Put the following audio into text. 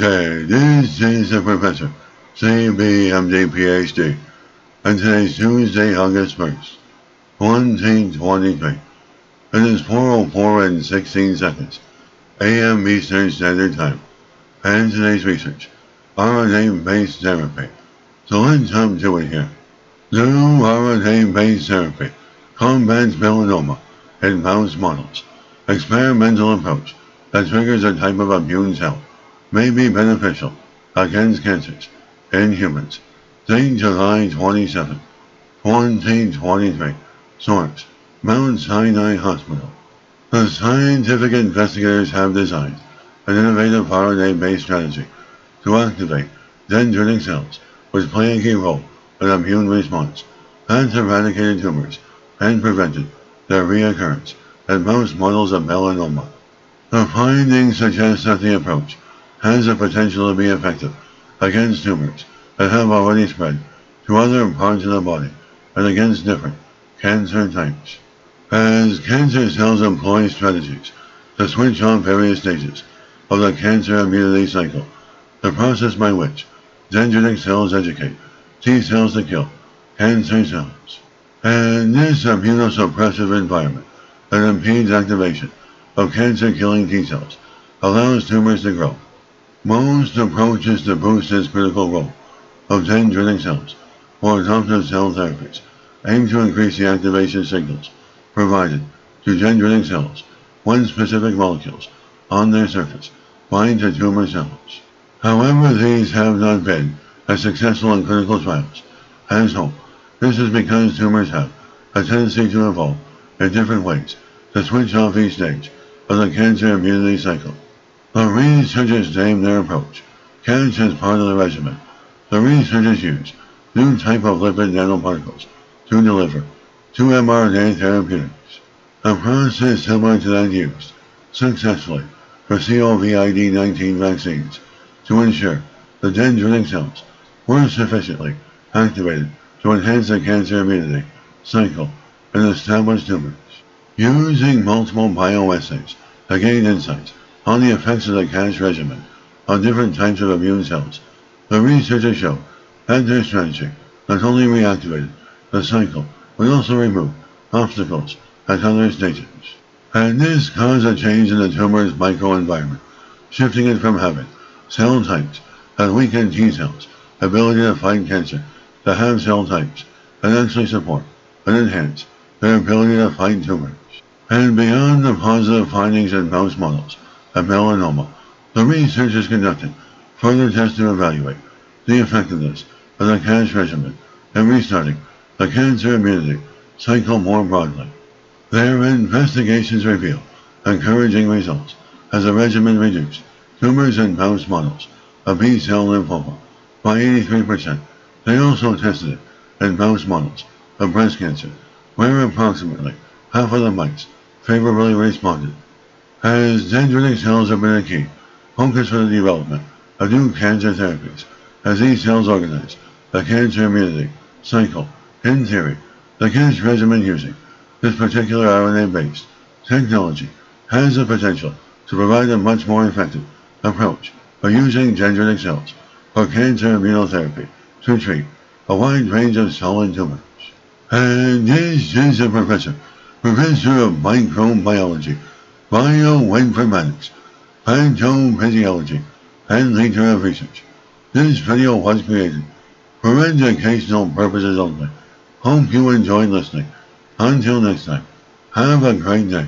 Okay, this is the Professor, CBMD PhD, and today's Tuesday, August 1st, 2023. It is 4:04 and 16 seconds, AM Eastern Standard Time, and today's research, RNA-based therapy. So let's jump to it here. New RNA-based therapy combats melanoma in mouse models. Experimental approach that triggers a type of immune cell may be beneficial against cancers in humans. Date July 27, 2023. Source: Mount Sinai Hospital. The scientific investigators have designed an innovative RNA-based strategy to activate dendritic cells, which play a key role in immune response, and eradicated tumors and prevented their reoccurrence in mouse models of melanoma. The findings suggest that the approach has the potential to be effective against tumors that have already spread to other parts of the body and against different cancer types. As cancer cells employ strategies to switch off various stages of the cancer immunity cycle, the process by which dendritic cells educate T cells to kill cancer cells. And this immunosuppressive environment that impedes activation of cancer-killing T cells allows tumors to grow. Most approaches to boost this critical role of dendritic cells or adoptive cell therapies aim to increase the activation signals provided to dendritic cells when specific molecules on their surface bind to tumor cells. However, these have not been as successful in clinical trials as hoped. This is because tumors have a tendency to evolve in different ways to switch off each stage of the cancer immunity cycle. The researchers named their approach CATCH as part of the regimen. The researchers use new type of lipid nanoparticles to deliver 2 mRNA therapeutics, a process similar to that used successfully for COVID-19 vaccines to ensure the dendritic cells were sufficiently activated to enhance the cancer immunity cycle in established tumors. Using multiple bioassays to gain insights on the effects of the CATCH regimen on different types of immune cells, the researchers showed that their strategy not only reactivated the cycle, but also removed obstacles at other stages. And this caused a change in the tumor's microenvironment, shifting it from having cell types that weaken T cells' ability to fight cancer to have cell types that actually support and enhance their ability to fight tumors. And beyond the positive findings in mouse models of melanoma, the researchers conducted further tests to evaluate the effectiveness of the CATCH regimen in restarting the cancer immunity cycle more broadly. Their investigations reveal encouraging results as the regimen reduced tumors in mouse models of B-cell lymphoma by 83%. They also tested it in mouse models of breast cancer, where approximately half of the mice favorably responded. As dendritic cells have been a key focus for the development of new cancer therapies, as these cells organize the cancer immunity cycle. In theory, the CATCH regimen using this particular RNA-based technology has the potential to provide a much more effective approach for using dendritic cells for cancer immunotherapy to treat a wide range of solid tumors. And this is a professor of microbiology, bioinformatics, pathophysiology, and leader of research. This video was created for educational purposes only. Hope you enjoyed listening. Until next time, have a great day.